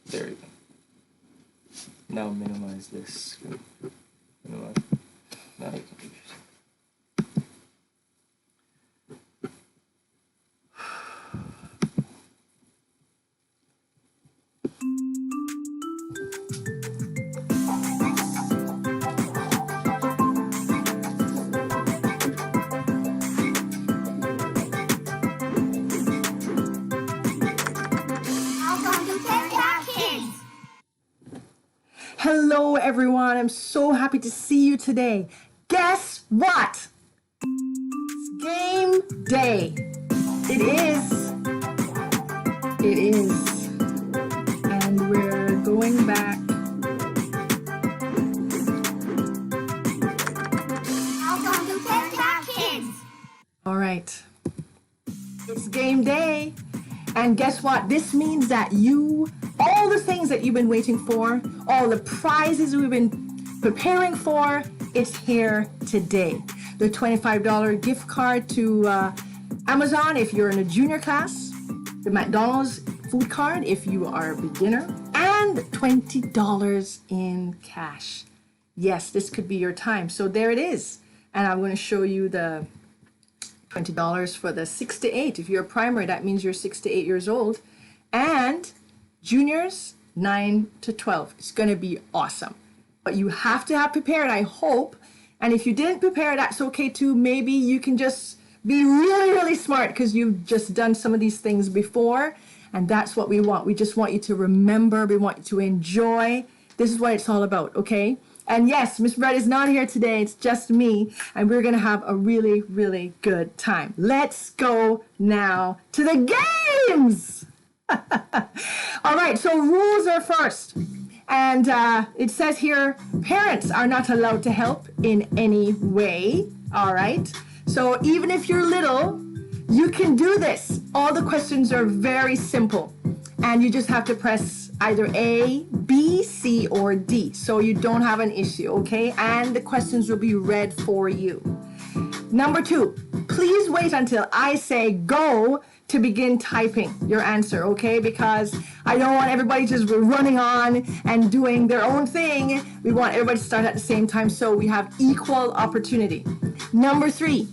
There you go. Now minimize this. Minimize. Now you can use it. Hello everyone, I'm so happy to see you today. Guess what? It's game day. It is. And we're going back. All right. It's game day. And guess what? This means that all the things that you've been waiting for, all the prizes we've been preparing for, it's here today. The $25 gift card to Amazon if you're in a junior class, the McDonald's food card if you are a beginner, and $20 in cash. Yes, this could be your time. So there it is. And I'm going to show you the $20 for the 6 to 8. If you're a primary, that means you're 6 to 8 years old. And juniors, 9 to 12. It's going to be awesome. But you have to have prepared, I hope. And if you didn't prepare, that's okay too. Maybe you can just be really, really smart because you've just done some of these things before. And that's what we want. We just want you to remember. We want you to enjoy. This is what it's all about, okay? And yes, Miss Brett is not here today. It's just me. And we're going to have a really, really good time. Let's go now to the games. All right, so rules are first. And it says here, parents are not allowed to help in any way. All right. So even if you're little, you can do this. All the questions are very simple. And you just have to press either A, B, C, or D. So you don't have an issue, okay? And the questions will be read for you. Number 2, please wait until I say go to begin typing your answer, okay? Because I don't want everybody just running on and doing their own thing. We want everybody to start at the same time so we have equal opportunity. Number 3,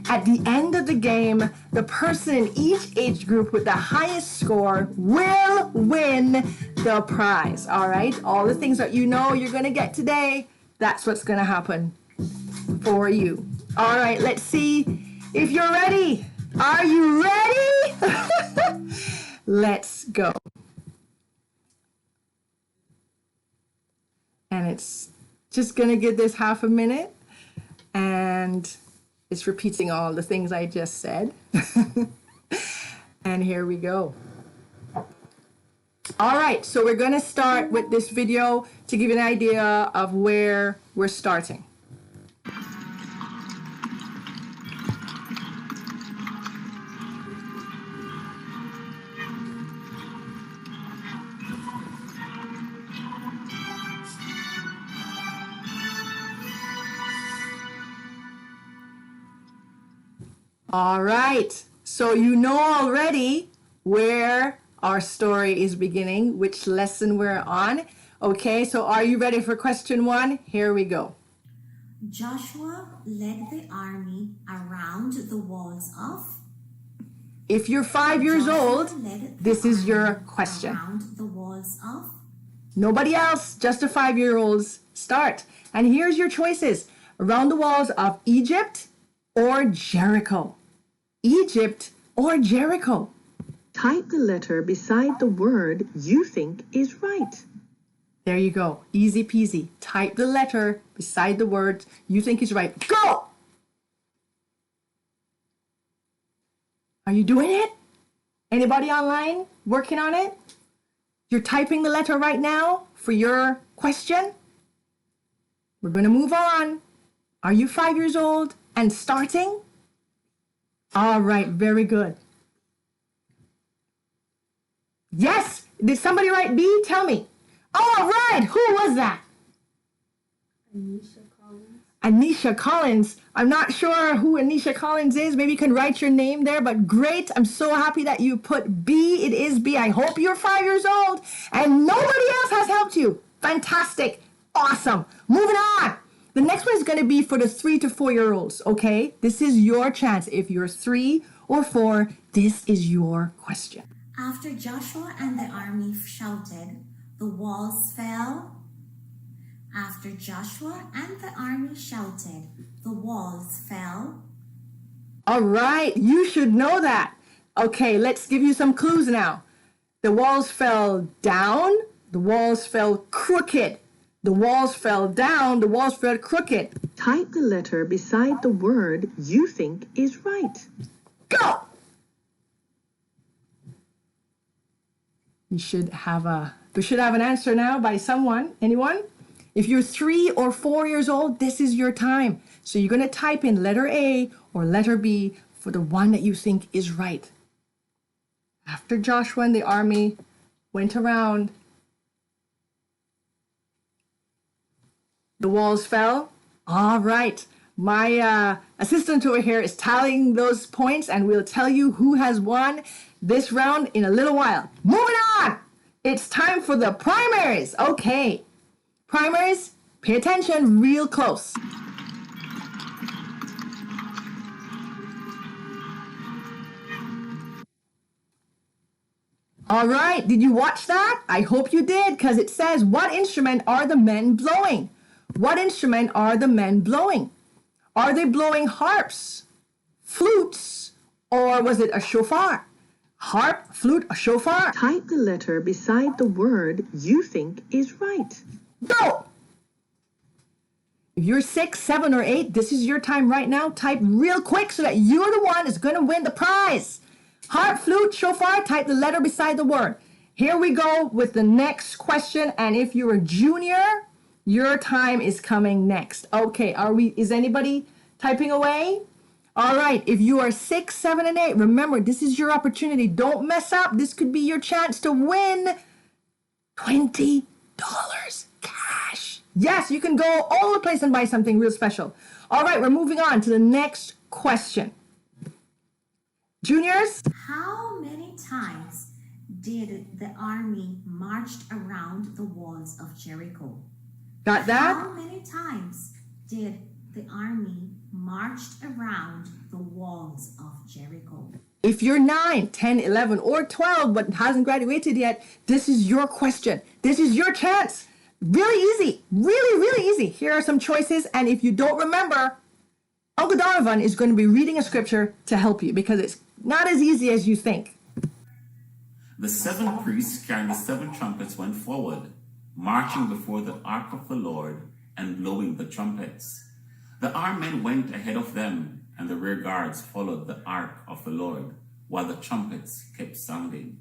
at the end of the game, the person in each age group with the highest score will win the prize, all right? All the things that you know you're gonna get today, that's what's gonna happen for you. All right, let's see if you're ready. Are you ready? Let's go. And it's just gonna give this half a minute, and it's repeating all the things I just said. And here we go. All right, so we're gonna start with this video to give you an idea of where we're starting. All right, so you know already where our story is beginning, which lesson we're on. Okay, so are you ready for question 1? Here we go. Joshua led the army around the walls of. If you're 5 years old, this is your question. Around the walls of. Nobody else, just the 5-year-olds start. And here's your choices. Around the walls of Egypt or Jericho. Egypt or Jericho. Type the letter beside the word you think is right. There you go. Easy peasy. Type the letter beside the word you think is right. Go! Are you doing it? Anybody online working on it? You're typing the letter right now for your question? We're going to move on. Are you 5 years old and starting? All right, very good. Yes, did somebody write B? Tell me. All right, who was that? Anisha Collins. I'm not sure who Anisha Collins is. Maybe you can write your name there, but great. I'm so happy that you put B. It is B. I hope you're 5 years old and nobody else has helped you. Fantastic. Awesome. Moving on. The next one is going to be for the 3 to 4 year olds, okay? This is your chance. If you're 3 or 4, this is your question. After Joshua and the army shouted, the walls fell. After Joshua and the army shouted, the walls fell. All right, you should know that. Okay, let's give you some clues now. The walls fell down, the walls fell crooked. The walls fell down, the walls fell crooked. Type the letter beside the word you think is right. Go! We should have an answer now by someone. Anyone? If you're 3 or 4 years old, this is your time. So you're going to type in letter A or letter B for the one that you think is right. After Joshua and the army went around, the walls fell. All right. My assistant over here is tallying those points, and we'll tell you who has won this round in a little while. Moving on. It's time for the primaries. Okay. Primaries, pay attention real close. All right, did you watch that? I hope you did, because it says, what instrument are the men blowing? What instrument are the men blowing? Are they blowing harps, flutes, or was it a shofar? Harp, flute, a shofar. Type the letter beside the word you think is right. Go! If you're 6, 7, or 8, this is your time right now. Type real quick so that you're the one that's going to win the prize. Harp, flute, shofar, type the letter beside the word. Here we go with the next question. And if you're a junior, your time is coming next. Okay, is anybody typing away? All right, if you are 6, 7, and 8, remember, this is your opportunity. Don't mess up. This could be your chance to win $20 cash. Yes, you can go all over the place and buy something real special. All right, we're moving on to the next question. Juniors? How many times did the army marched around the walls of Jericho? Got that? How many times did the army marched around the walls of Jericho? If you're 9, 10, 11, or 12 but hasn't graduated yet, this is your question. This is your chance. Really easy. Really, really easy. Here are some choices. And if you don't remember, Uncle Donovan is going to be reading a scripture to help you because it's not as easy as you think. The 7 priests carrying the 7 trumpets went forward, marching before the ark of the Lord and blowing the trumpets. The armed men went ahead of them, and the rear guards followed the ark of the Lord, while the trumpets kept sounding.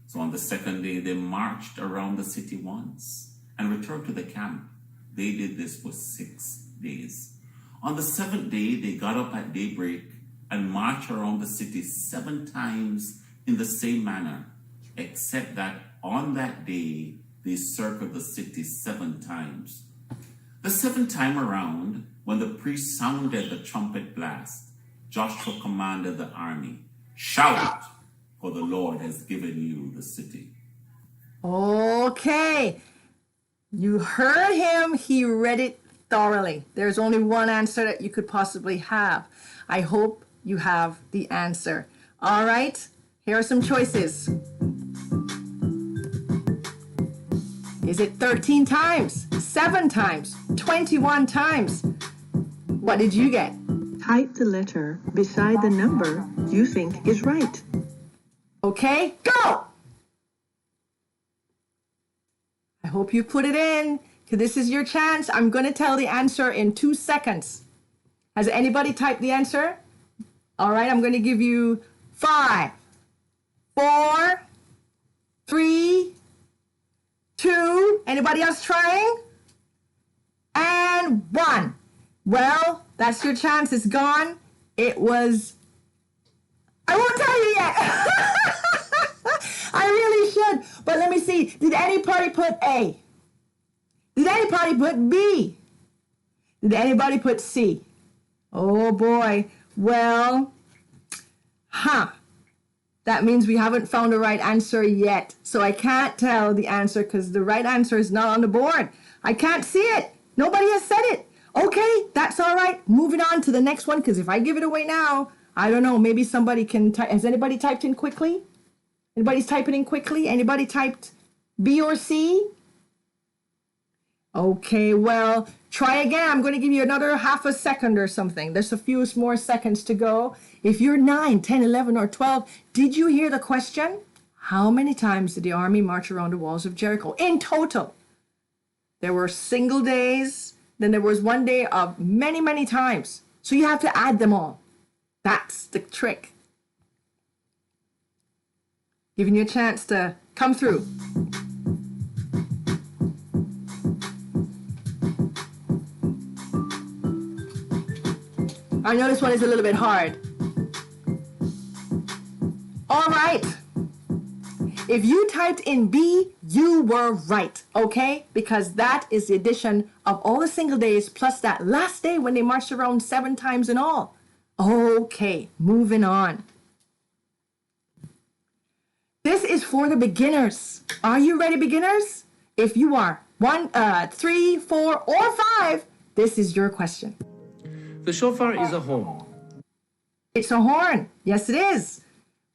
So on the 2nd day they marched around the city once, and returned to the camp. They did this for 6 days. On the 7th day they got up at daybreak, and marched around the city 7 times in the same manner, except that on that day they circled the city 7 times. The 7th time around, when the priest sounded the trumpet blast, Joshua commanded the army, "Shout, for the Lord has given you the city." Okay. You heard him. He read it thoroughly. There's only one answer that you could possibly have. I hope you have the answer. All right. Here are some choices. Is it 13 times, 7 times, 21 times? What did you get? Type the letter beside the number you think is right. Okay, go! I hope you put it in, because this is your chance. I'm going to tell the answer in 2 seconds. Has anybody typed the answer? All right, I'm going to give you 5, 4, 3, 2. Anybody else trying? And 1. Well, that's your chance. It's gone. It was... I won't tell you yet. I really should. But let me see. Did anybody put A? Did anybody put B? Did anybody put C? Oh boy. Well, that means we haven't found the right answer yet. So I can't tell the answer because the right answer is not on the board. I can't see it. Nobody has said it. Okay, that's all right. Moving on to the next one, because if I give it away now, I don't know, maybe somebody can type. Has anybody typed in quickly? Anybody's typing in quickly? Anybody typed B or C? Okay, well, try again. I'm going to give you another half a second or something. There's a few more seconds to go. If you're 9, 10, 11, or 12, did you hear the question? How many times did the army march around the walls of Jericho in total? There were single days. Then there was one day of many, many times. So you have to add them all. That's the trick. Giving you a chance to come through. I know this one is a little bit hard. All right. If you typed in B, you were right, okay? Because that is the addition of all the single days plus that last day when they marched around 7 times in all. Okay, moving on. This is for the beginners. Are you ready, beginners? If you are 1, 3, 4, or 5, this is your question. The shofar is a horn. It's a horn. Yes, it is.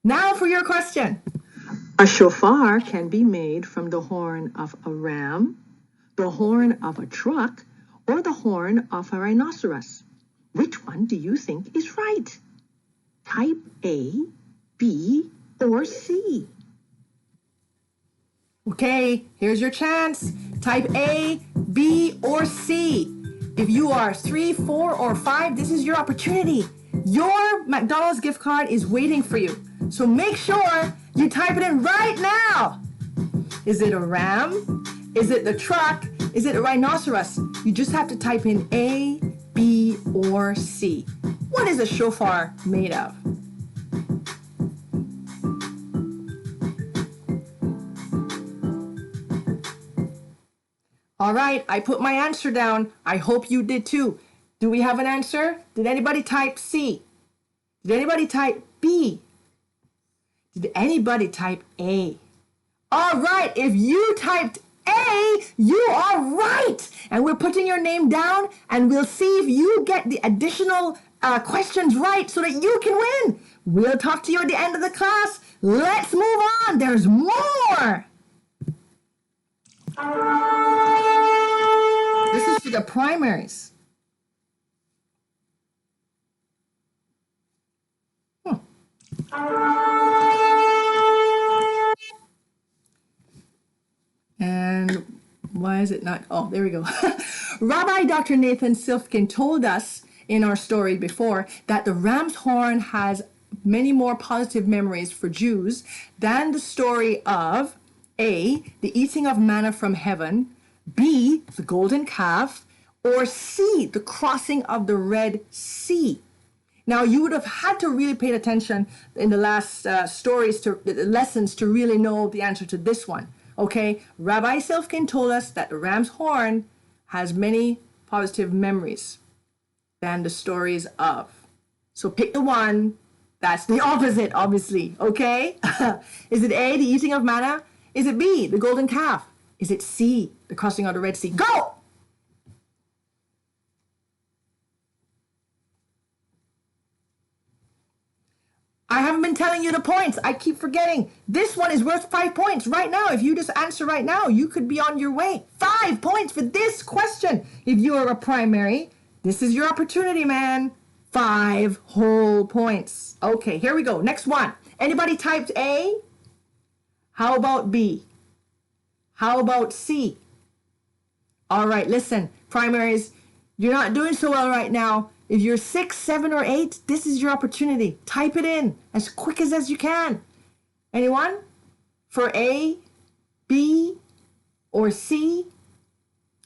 Now for your question. A shofar can be made from the horn of a ram, the horn of a truck, or the horn of a rhinoceros. Which one do you think is right? Type A, B, or C. Okay, here's your chance. Type A, B, or C. If you are 3, 4, or 5, this is your opportunity. Your McDonald's gift card is waiting for you. So make sure you type it in right now. Is it a ram? Is it the truck? Is it a rhinoceros? You just have to type in A, B, or C. What is a shofar made of? All right, I put my answer down. I hope you did too. Do we have an answer? Did anybody type C? Did anybody type B? Did anybody type A? All right, if you typed A, you are right. And we're putting your name down and we'll see if you get the additional questions right so that you can win. We'll talk to you at the end of the class. Let's move on. There's more. This is for the primaries. And why is it not? Oh, there we go. Rabbi Dr. Nathan Silfkin told us in our story before that the ram's horn has many more positive memories for Jews than the story of A, the eating of manna from heaven, B, the golden calf, or C, the crossing of the Red Sea. Now, you would have had to really pay attention in the last lessons to really know the answer to this one. Okay, Rabbi Silfkin told us that the ram's horn has many positive memories than the stories of. So pick the one that's the opposite, obviously, okay? Is it A, the eating of manna? Is it B, the golden calf? Is it C, the crossing of the Red Sea? Go! I haven't been telling you the points. I keep forgetting. This one is worth 5 points right now. If you just answer right now, you could be on your way. 5 points for this question. If you are a primary, this is your opportunity, man. 5 whole points. Okay, here we go. Next one. Anybody typed A? How about B? How about C? All right, listen, primaries, you're not doing so well right now. If you're 6, 7, or 8, this is your opportunity. Type it in as quick as you can. Anyone? For A, B, or C?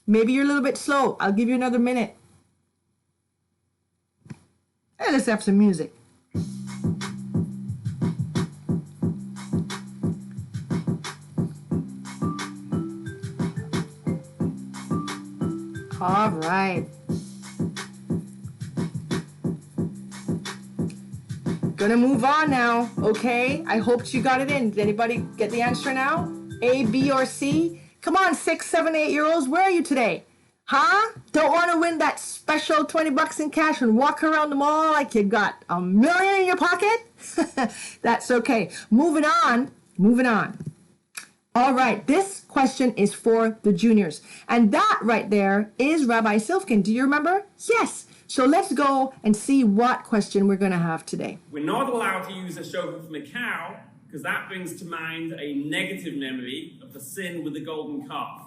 Maybe you're a little bit slow. I'll give you another minute. And let's have some music. All right. Gonna move on now, okay? I hoped you got it in. Did anybody get the answer now? A, B, or C? Come on, 6, 7, 8-year-olds, where are you today? Huh? Don't want to win that special 20 bucks in cash and walk around the mall like you got $1 million in your pocket? That's okay. Moving on. All right, this question is for the juniors. And that right there is Rabbi Silfkin. Do you remember? Yes. So let's go and see what question we're going to have today. We're not allowed to use a shofar from a cow because that brings to mind a negative memory of the sin with the golden calf.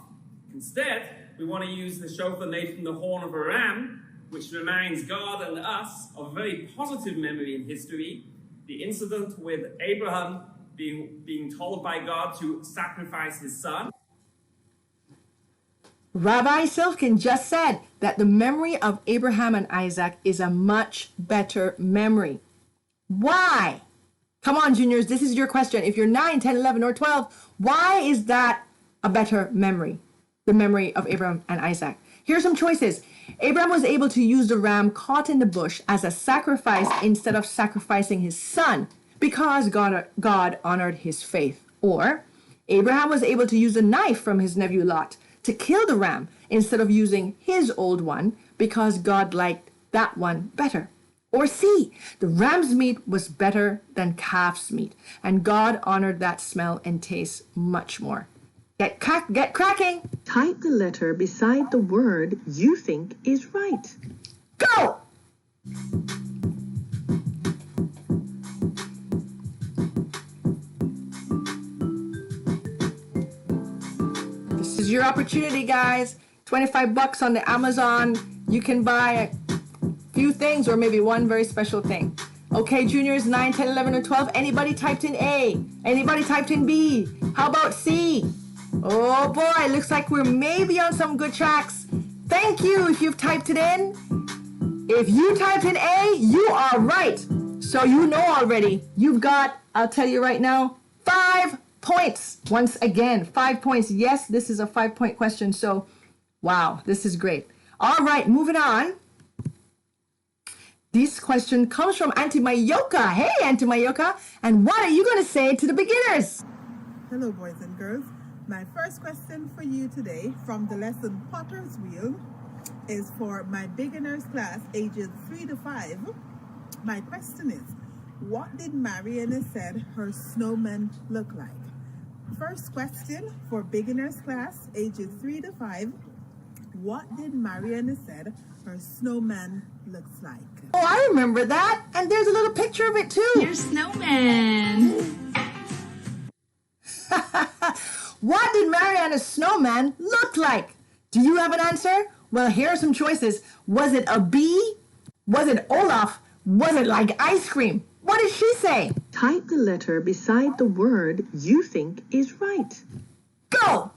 Instead, we want to use the shofar made from the horn of a ram, which reminds God and us of a very positive memory in history, the incident with Abraham being told by God to sacrifice his son. Rabbi Silfkin just said that the memory of Abraham and Isaac is a much better memory. Why? Come on, juniors, this is your question. If you're 9, 10, 11, or 12, why is that a better memory? The memory of Abraham and Isaac. Here's some choices. Abraham was able to use the ram caught in the bush as a sacrifice instead of sacrificing his son because God honored his faith. Or Abraham was able to use a knife from his nephew Lot to kill the ram instead of using his old one because God liked that one better. Or C, the ram's meat was better than calf's meat, and God honored that smell and taste much more. Get cracking. Type the letter beside the word you think is right. Go! This is your opportunity, guys. 25 bucks on the Amazon. You can buy a few things or maybe one very special thing. Okay, juniors, 9, 10, 11, or 12. Anybody typed in A? Anybody typed in B? How about C? Oh boy, looks like we're maybe on some good tracks. Thank you if you've typed it in. If you typed in A, you are right. So you know already. You've got, I'll tell you right now, 5 points. Once again, 5 points. Yes, this is a 5-point question. So, wow, this is great. All right, moving on. This question comes from Auntie Mayoka. Hey, Auntie Mayoka. And what are you going to say to the beginners? Hello, boys and girls. My first question for you today from the lesson Potter's Wheel is for my beginners class ages 3 to 5. My question is, what did Mariana said her snowman look like? First question for beginners class ages 3 to 5. What did Mariana said her snowman looks like? Oh, I remember that. And there's a little picture of it too. Your snowman. What did Mariana's snowman look like? Do you have an answer? Well, here are some choices. Was it a bee? Was it Olaf? Was it like ice cream? What did she say? Type the letter beside the word you think is right. Go!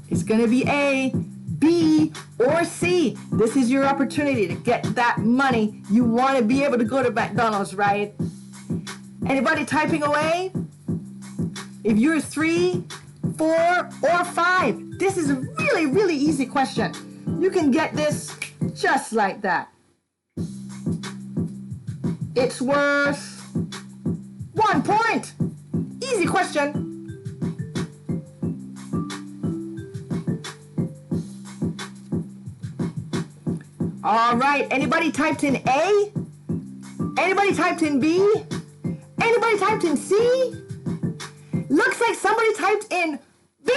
It's going to be A, B, or C. This is your opportunity to get that money. You want to be able to go to McDonald's, right? Anybody typing away? If you're 3, 4, or 5, this is a really, really easy question. You can get this just like that. It's worth 1 point. Easy question. All right, anybody typed in A? Anybody typed in B? Anybody typed in C? Looks like somebody typed in B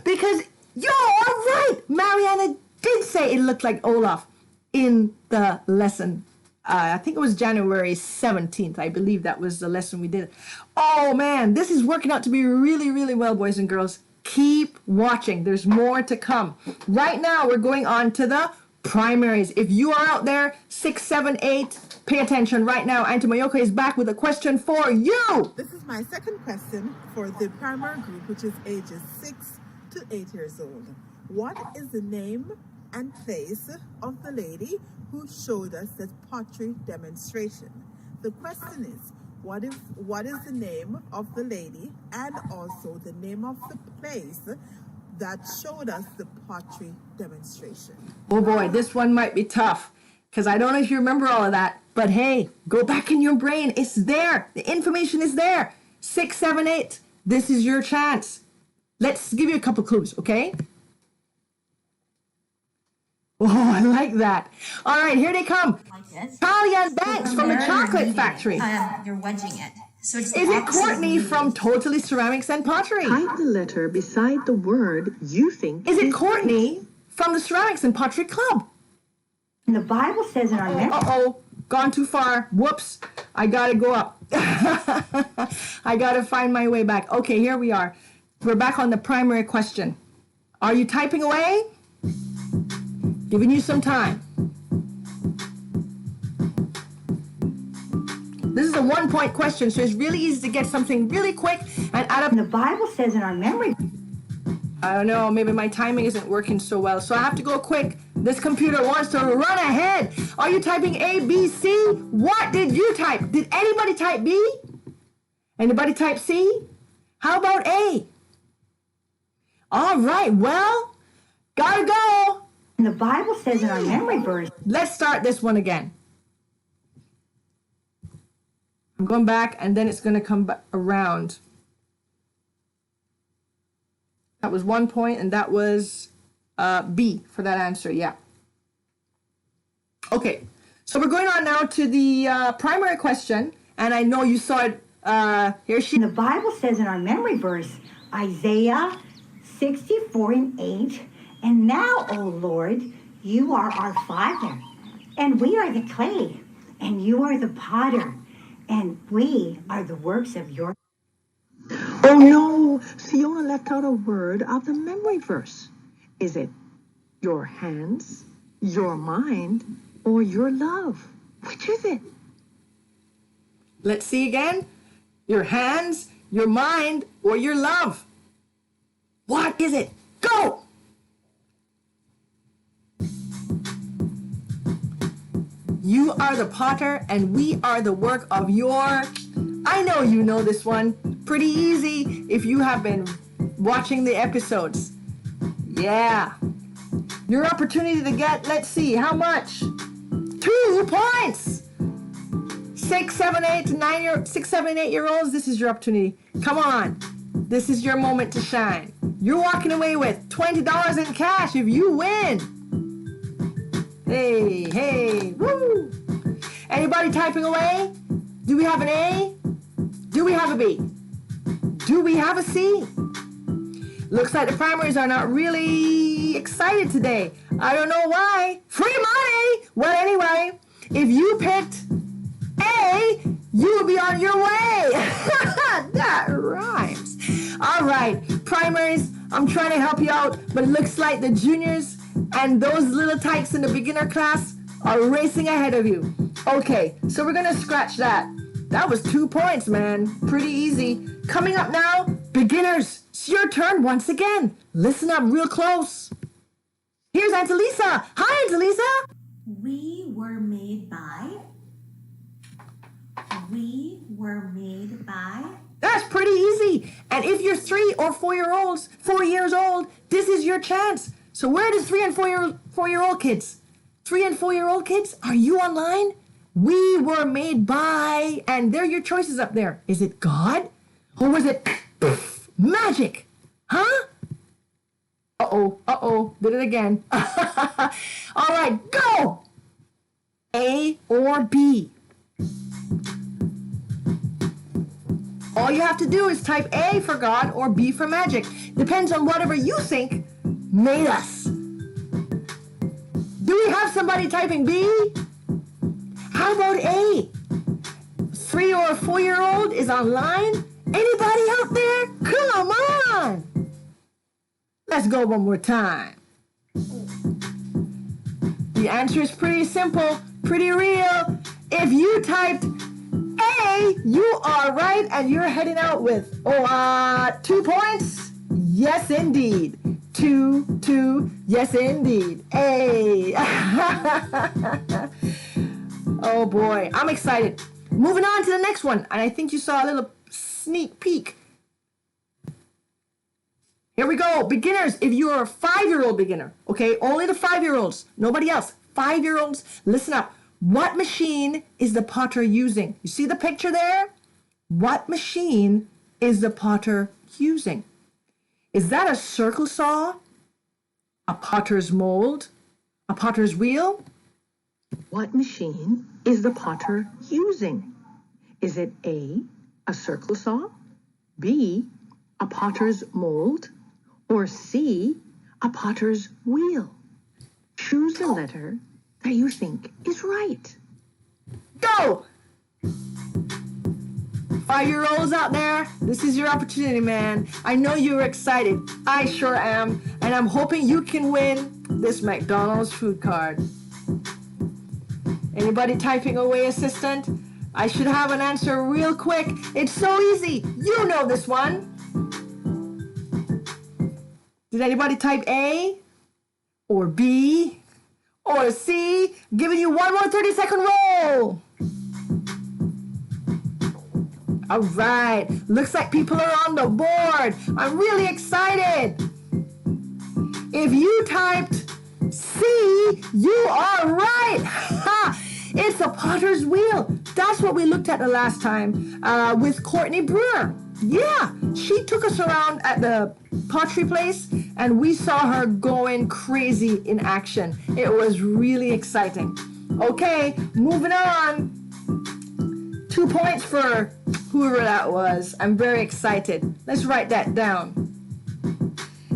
because you're right. Mariana did say it looked like Olaf in the lesson. I think it was January 17th. I believe that was the lesson we did. Oh man, this is working out to be really, really well, boys and girls. Keep watching. There's more to come. Right now, we're going on to the primaries. If you are out there, 6, 7, 8, pay attention right now. Auntie Mayoka is back with a question for you. This is my second question for the primary group, which is ages 6 to 8 years old. What is the name and place of the lady who showed us the pottery demonstration? The question is, what is the name of the lady and also the name of the place that showed us the pottery demonstration? Oh boy, this one might be tough. because I don't know if you remember all of that, but hey, go back in your brain. It's there. The information is there. 6, 7, 8. This is your chance. Let's give you a couple clues, okay? Oh, I like that. All right, here they come. Talia Banks from the Chocolate Factory. You're wedging it. So it's Is it Courtney from Totally Ceramics and Pottery? Type the letter beside the word you think. Is it Courtney from the Ceramics and Pottery Club? And the Bible says in our Uh-oh, gone too far. Whoops, I gotta go up. I gotta find my way back. Okay, here we are. We're back on the primary question. Are you typing away? Giving you some time. This is a 1-point question, so it's really easy to get something really quick and add up. And the Bible says in our memory. I don't know, maybe my timing isn't working so well, so I have to go quick. This computer wants to run ahead. Are you typing A, B, C? What did you type? Did anybody type B? Anybody type C? How about A? All right, well, gotta go. And the Bible says in our memory verse. Let's start this one again. I'm going back, and then it's going to come back around. That was 1 point, and that was B for that answer, yeah. Okay, so we're going on now to the primary question, and I know you saw it. Here she. And the Bible says in our memory verse, Isaiah 64:8, and now, O Lord, you are our Father, and we are the clay, and you are the potter, and we are the works of your. Oh no, Fiona left out a word of the memory verse. Is it your hands, your mind, or your love? Which is it? Let's see again. Your hands, your mind, or your love. What is it? Go! You are the potter, and we are the work of your... I know you know this one. Pretty easy if you have been watching the episodes. Yeah. Your opportunity to get, let's see, how much? 2 points! 6, 7, 8 to 9 6, 7, 8 year olds, this is your opportunity. Come on. This is your moment to shine. You're walking away with $20 in cash if you win. Hey, hey, woo! Anybody typing away? Do we have an A? Do we have a B? Do we have a C? Looks like the primaries are not really excited today. I don't know why. Free money! Well, anyway, if you picked A, you will be on your way. That rhymes. All right, primaries, I'm trying to help you out, but it looks like the juniors and those little tykes in the beginner class are racing ahead of you. Okay, so we're gonna scratch that. That was 2 points, man. Pretty easy. Coming up now, beginners, it's your turn once again. Listen up real close. Here's Auntie Lisa. Hi, Auntie Lisa. We were made by. We were made by. That's pretty easy. And if you're 3 or 4 years old, this is your chance. So where are the 3 and 4-year-old kids? 3 and 4-year-old kids, are you online? We were made by, and there are your choices up there. Is it God? Or was it magic? Huh? Uh-oh, did it again. All right, go! A or B? All you have to do is type A for God or B for magic. Depends on whatever you think made us. Do we have somebody typing B? How about A? 3 or 4-year-old is online? Anybody out there? Come on! Let's go one more time. The answer is pretty simple, pretty real. If you typed A, you are right, and you're heading out with 2 points. Yes, indeed. 2, yes, indeed. A. Oh boy, I'm excited. Moving on to the next one, and I think you saw a little sneak peek. Here we go, beginners. If you're a 5-year-old beginner, okay, only the 5-year-olds, nobody else. 5-year-olds, listen up. What machine is the potter using? You see the picture there? What machine is the potter using? Is that a circle saw? A potter's mold? A potter's wheel? What machine is the potter using? Is it A, a circle saw, B, a potter's mold, or C, a potter's wheel? Choose the letter that you think is right. Go! 5-year-olds out there, this is your opportunity, man. I know you're excited. I sure am. And I'm hoping you can win this McDonald's food card. Anybody typing away, assistant? I should have an answer real quick. It's so easy. You know this one. Did anybody type A or B or C? Giving you one more 30-second roll. All right. Looks like people are on the board. I'm really excited. If you typed C, you are right. Ha! It's a potter's wheel. That's what we looked at the last time with Courtney Brewer. Yeah, she took us around at the pottery place and we saw her going crazy in action. It was really exciting. Okay, moving on. 2 points for whoever that was. I'm very excited. Let's write that down.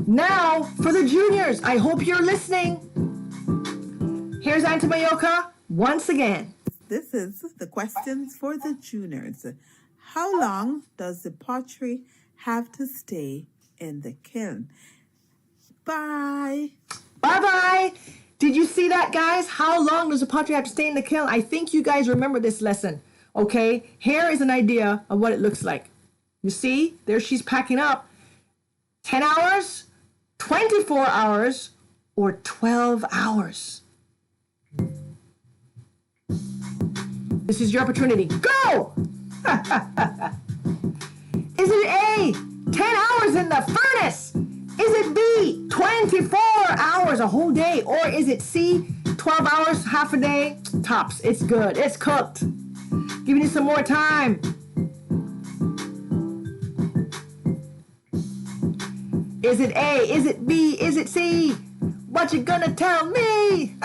Now, for the juniors, I hope you're listening. Here's Auntie Mayoka once again. This is the questions for the juniors. How long does the pottery have to stay in the kiln? Bye. Bye-bye. Did you see that, guys? How long does the pottery have to stay in the kiln? I think you guys remember this lesson. Okay, here is an idea of what it looks like. You see, there she's packing up. 10 hours, 24 hours, or 12 hours. This is your opportunity. Go! Is it A, 10 hours in the furnace? Is it B, 24 hours, a whole day? Or is it C, 12 hours, half a day? Tops, it's good, it's cooked. Giving you some more time. Is it A, is it B, is it C? What you gonna tell me?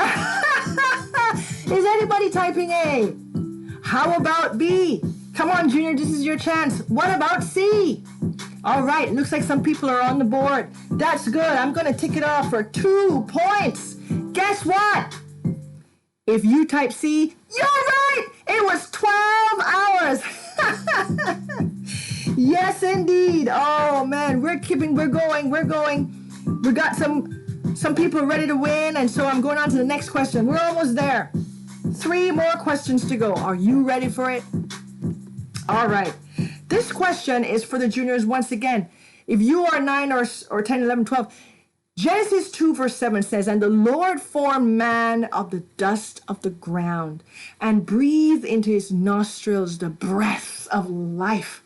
Is anybody typing A? How about B? Come on, Junior, this is your chance. What about C? All right, looks like some people are on the board. That's good. I'm going to tick it off for 2 points. Guess what? If you type C, you're right. It was 12 hours. Yes, indeed. Oh, man, we're going. We got some people ready to win, and so I'm going on to the next question. We're almost there. 3 more questions to go. Are you ready for it? All right. This question is for the juniors once again. If you are 9 or 10, 11, 12, Genesis 2 verse 7 says, "And the Lord formed man of the dust of the ground and breathed into his nostrils the breath of life.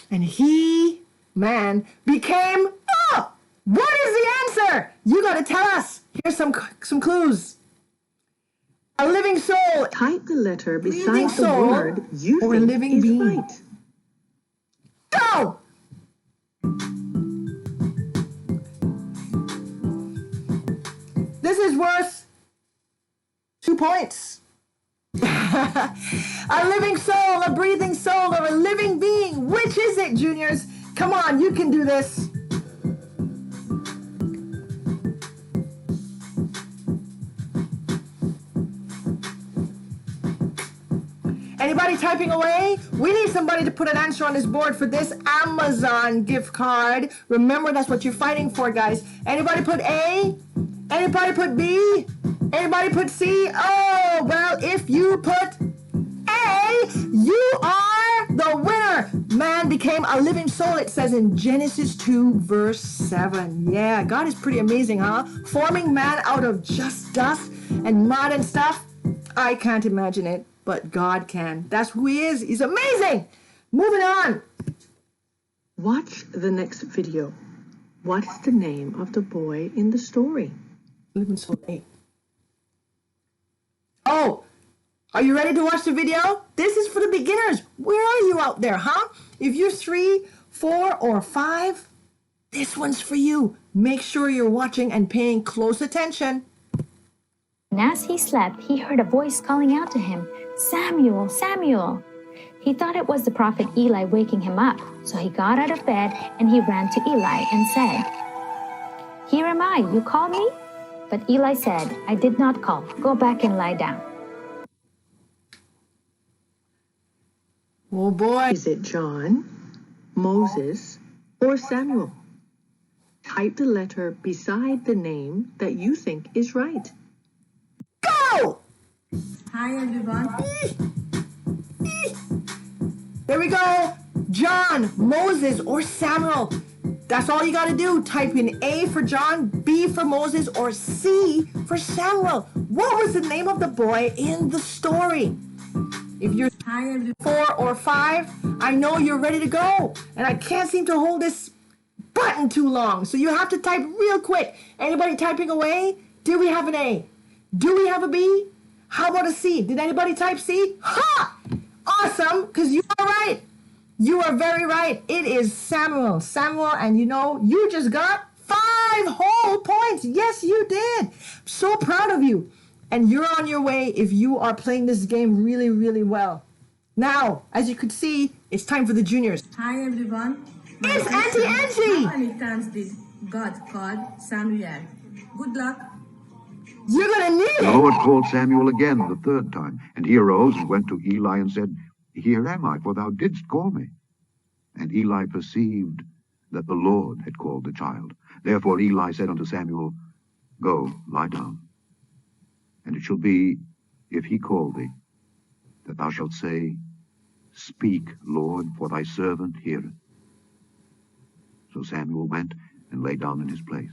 And he, man, became..." Oh, what is the answer? You got to tell us. Here's some clues. A living soul. Type the letter beside the soul, word you or a think living is being. right. Go! This is worth 2 points. A living soul, a breathing soul, or a living being. Which is it, juniors? Come on, you can do this. Anybody typing away? We need somebody to put an answer on this board for this Amazon gift card. Remember, that's what you're fighting for, guys. Anybody put A? Anybody put B? Anybody put C? Oh, well, if you put A, you are the winner. Man became a living soul, it says in Genesis 2, verse 7. Yeah, God is pretty amazing, huh? Forming man out of just dust and mud and stuff. I can't imagine it, but God can. That's who he is. He's amazing. Moving on. Watch the next video. What's the name of the boy in the story? Living soul A. Oh, are you ready to watch the video? This is for the beginners. Where are you out there, huh? If you're 3, 4, or 5, this one's for you. Make sure you're watching and paying close attention. And as he slept, he heard a voice calling out to him, "Samuel, Samuel." He thought it was the prophet Eli waking him up, so he got out of bed and he ran to Eli and said, "Here am I, you called me?" But Eli said, "I did not call. Go back and lie down." Oh boy. Is it John, Moses, or Samuel? Type the letter beside the name that you think is right. Go! Hi everyone. There we go. John, Moses, or Samuel. That's all you got to do. Type in A for John, B for Moses, or C for Samuel. What was the name of the boy in the story? If you're 4 or 5, I know you're ready to go. And I can't seem to hold this button too long. So you have to type real quick. Anybody typing away? Do we have an A? Do we have a B? How about a C? Did anybody type C? Ha! Awesome, because you are right. You are very right. It is Samuel. Samuel, and you know, you just got 5 whole points. Yes, you did. So proud of you. And you're on your way if you are playing this game really, really well. Now, as you could see, it's time for the juniors. Hi everyone. It's Auntie Angie. How many times did God call Samuel? Good luck. You're going to need The it. Lord called Samuel again the 3rd time, and he arose and went to Eli and said, "Here am I, for thou didst call me." And Eli perceived that the Lord had called the child. Therefore Eli said unto Samuel, "Go, lie down. And it shall be, if he call thee, that thou shalt say, Speak, Lord, for thy servant heareth." So Samuel went and lay down in his place.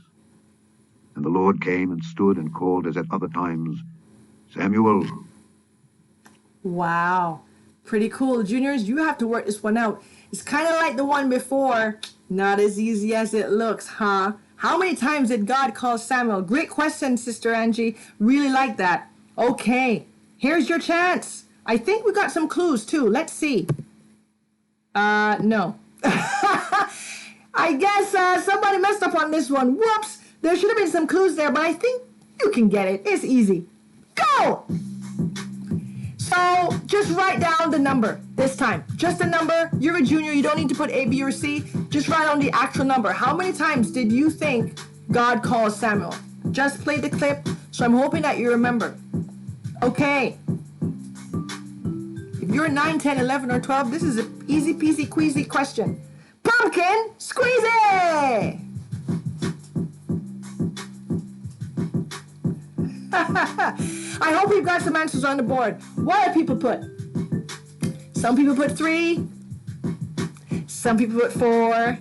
And the Lord came and stood and called as at other times, "Samuel." Wow. Pretty cool. Juniors, you have to work this one out. It's kind of like the one before. Not as easy as it looks, huh? How many times did God call Samuel? Great question, Sister Angie. Really like that. Okay, here's your chance. I think we got some clues too. Let's see. No. I guess somebody messed up on this one. Whoops. There should have been some clues there, but I think you can get it. It's easy. Go! So just write down the number this time. Just a number. You're a junior. You don't need to put A, B, or C. Just write on the actual number. How many times did you think God called Samuel? Just play the clip, so I'm hoping that you remember. Okay. If you're 9, 10, 11, or 12, this is an easy peasy queasy question. Pumpkin squeezy! I hope we've got some answers on the board. What do people put? Some people put 3. Some people put 4.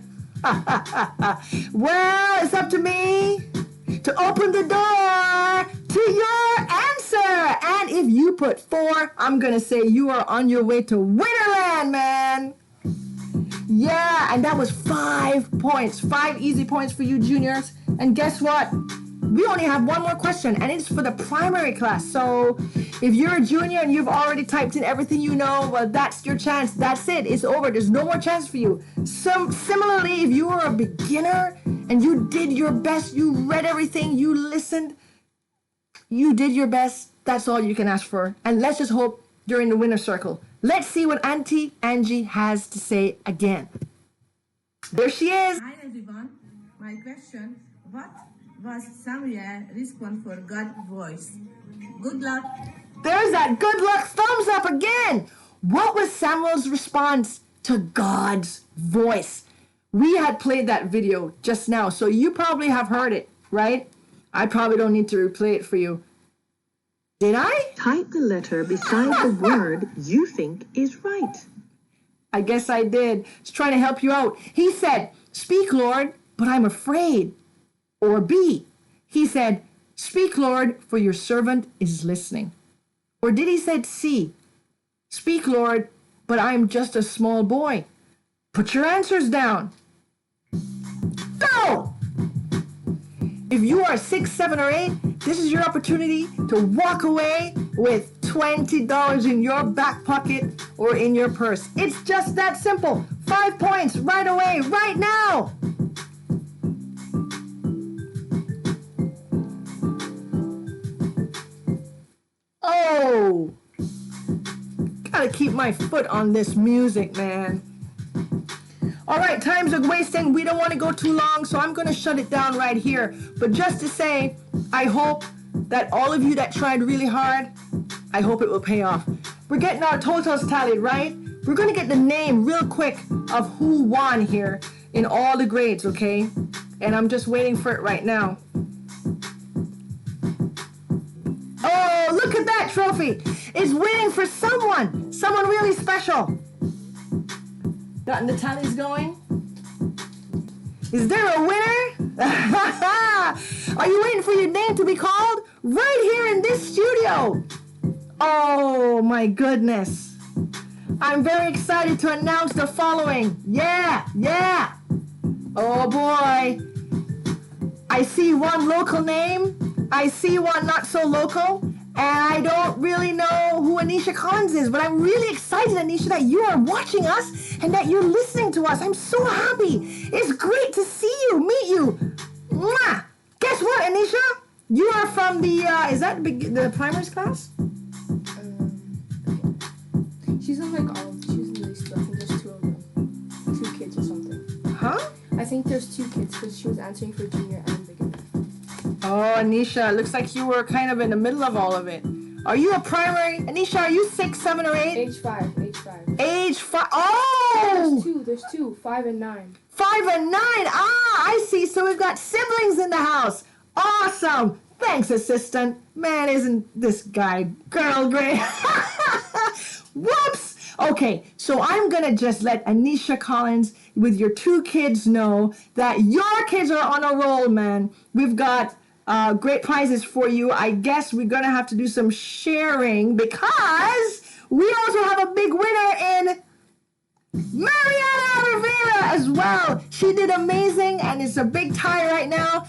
Well, it's up to me to open the door to your answer. And if you put 4, I'm going to say you are on your way to Winterland, man. Yeah, and that was 5 points. 5 easy points for you juniors. And guess what? We only have one more question, and it's for the primary class. So if you're a junior and you've already typed in everything you know, well, that's your chance. That's it. It's over. There's no more chance for you. Similarly, if you were a beginner and you did your best, you read everything, you listened, you did your best, that's all you can ask for. And let's just hope you're in the winner circle. Let's see what Auntie Angie has to say again. There she is. Hi everyone. My question, what was Samuel response for God's voice? Good luck. There's that good luck thumbs up again. What was Samuel's response to God's voice? We had played that video just now, so you probably have heard it, right? I probably don't need to replay it for you. Did I? Type the letter beside the word you think is right. I guess I did. Just trying to help you out. He said, "Speak, Lord, but I'm afraid." Or B, he said, "Speak, Lord, for your servant is listening." Or did he say C, "Speak, Lord, but I'm just a small boy"? Put your answers down. Go! If you are 6, 7, or 8, this is your opportunity to walk away with $20 in your back pocket or in your purse. It's just that simple. 5 points right away, right now. Oh, gotta keep my foot on this music, man. All right, times are wasting. We don't want to go too long, so I'm going to shut it down right here. But just to say, I hope that all of you that tried really hard, I hope it will pay off. We're getting our totals tallied, right? We're going to get the name real quick of who won here in all the grades, okay? And I'm just waiting for it right now. Oh, look at that trophy. It's waiting for someone really special. Gotten the tallies going? Is there a winner? Are you waiting for your name to be called? Right here in this studio. Oh my goodness. I'm very excited to announce the following. Yeah. Oh boy. I see one local name. I see one not so local. And I don't really know who Anisha Collins is, but I'm really excited, Anisha, that you are watching us and that you're listening to us. I'm so happy. It's great to see you, meet you. Mwah! Guess what, Anisha? You are from the, is that the primers class? She's in like all of she's in these two. I think there's 2 of them. 2 kids or something. Huh? I think there's 2 kids because she was answering for junior and beginner. Oh, Anisha, looks like you were kind of in the middle of all of it. Are you a primary? Anisha, are you 6, 7, or 8? Age 5. Age 5. Oh! There's two, 5 and 9. 5 and 9. Ah, I see. So we've got siblings in the house. Awesome. Thanks, assistant. Man, isn't this guy girl great? Whoops. Okay, so I'm going to just let Anisha Collins with your 2 kids know that your kids are on a roll, man. We've got great prizes for you. I guess we're going to have to do some sharing because we also have a big winner in Mariana Rivera as well. She did amazing, and it's a big tie right now.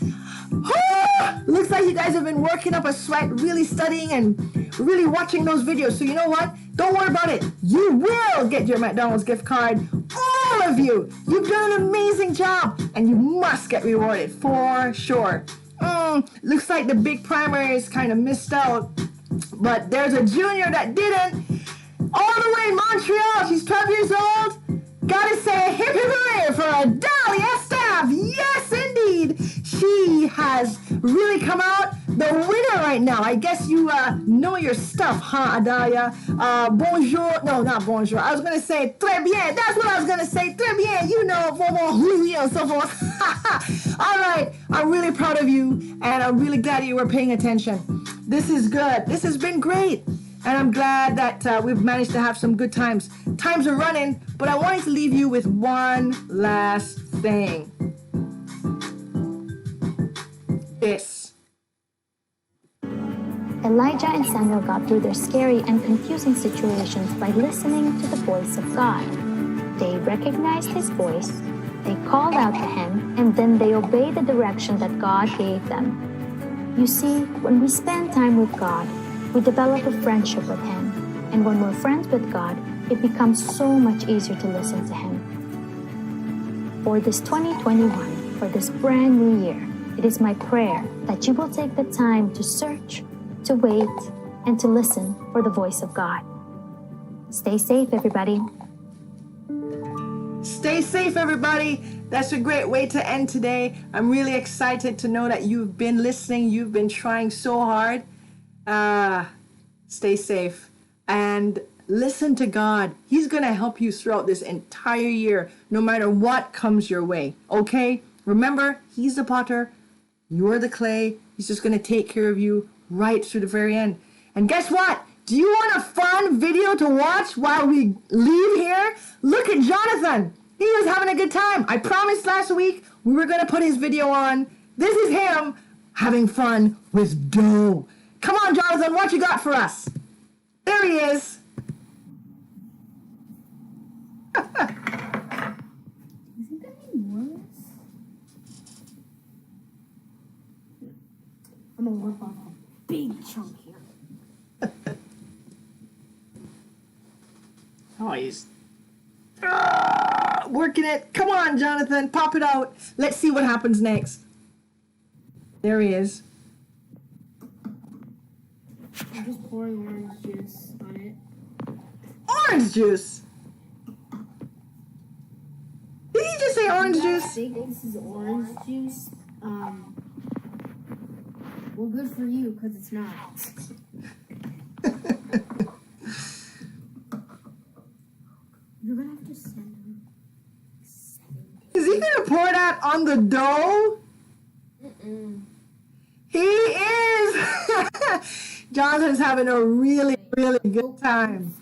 Looks like you guys have been working up a sweat, really studying and really watching those videos. So you know what? Don't worry about it. You will get your McDonald's gift card. All of you. You've done an amazing job, and you must get rewarded for sure. Looks like the big primary is kind of missed out, but there's a junior that didn't. All the way in Montreal. She's 12 years old. Gotta say hip hip hooray for Adalia Staff. Yes, indeed. She has really come out the winner right now. I guess you know your stuff, huh, Adalia? Bonjour. No, not bonjour. I was going to say très bien. That's what I was going to say. Très bien. You know, and so forth. All right. I'm really proud of you, and I'm really glad you were paying attention. This is good. This has been great. And I'm glad that we've managed to have some good times. Times are running, but I wanted to leave you with one last thing. This. Elijah and Samuel got through their scary and confusing situations by listening to the voice of God. They recognized his voice, they called out to him, and then they obeyed the direction that God gave them. You see, when we spend time with God, we develop a friendship with him. And when we're friends with God, it becomes so much easier to listen to him. For this 2021, for this brand new year, it is my prayer that you will take the time to search, to wait, and to listen for the voice of God. Stay safe, everybody. Stay safe, everybody. That's a great way to end today. I'm really excited to know that you've been listening. You've been trying so hard. Stay safe and listen to God. He's going to help you throughout this entire year, no matter what comes your way. Okay? Remember, he's the potter. You're the clay. He's just going to take care of you right through the very end. And guess what? Do you want a fun video to watch while we leave here? Look at Jonathan. He was having a good time. I promised last week we were going to put his video on. This is him having fun with dough. Come on, Jonathan, what you got for us? There he is. Isn't that any worse? I'm gonna work on a big chunk here. Oh, he's working it. Come on, Jonathan, pop it out. Let's see what happens next. There he is. I'm just pouring orange juice on it. Orange juice. Did he just say orange juice? I think this is orange juice. Well, good for you, because it's not. You're gonna have to send him. Is he gonna pour that on the dough? He is! Jonathan's having a really, really good time.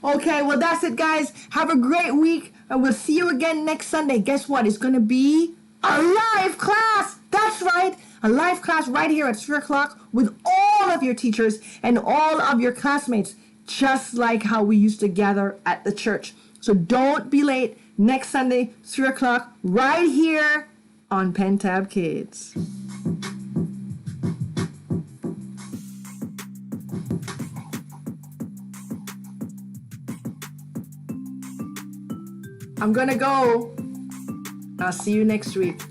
Okay, well, that's it, guys. Have a great week, and we'll see you again next Sunday. Guess what? It's going to be a live class. That's right. A live class right here at 3 o'clock with all of your teachers and all of your classmates, just like how we used to gather at the church. So don't be late. Next Sunday, 3 o'clock, right here on Pentab Kids. I'm gonna go. I'll see you next week.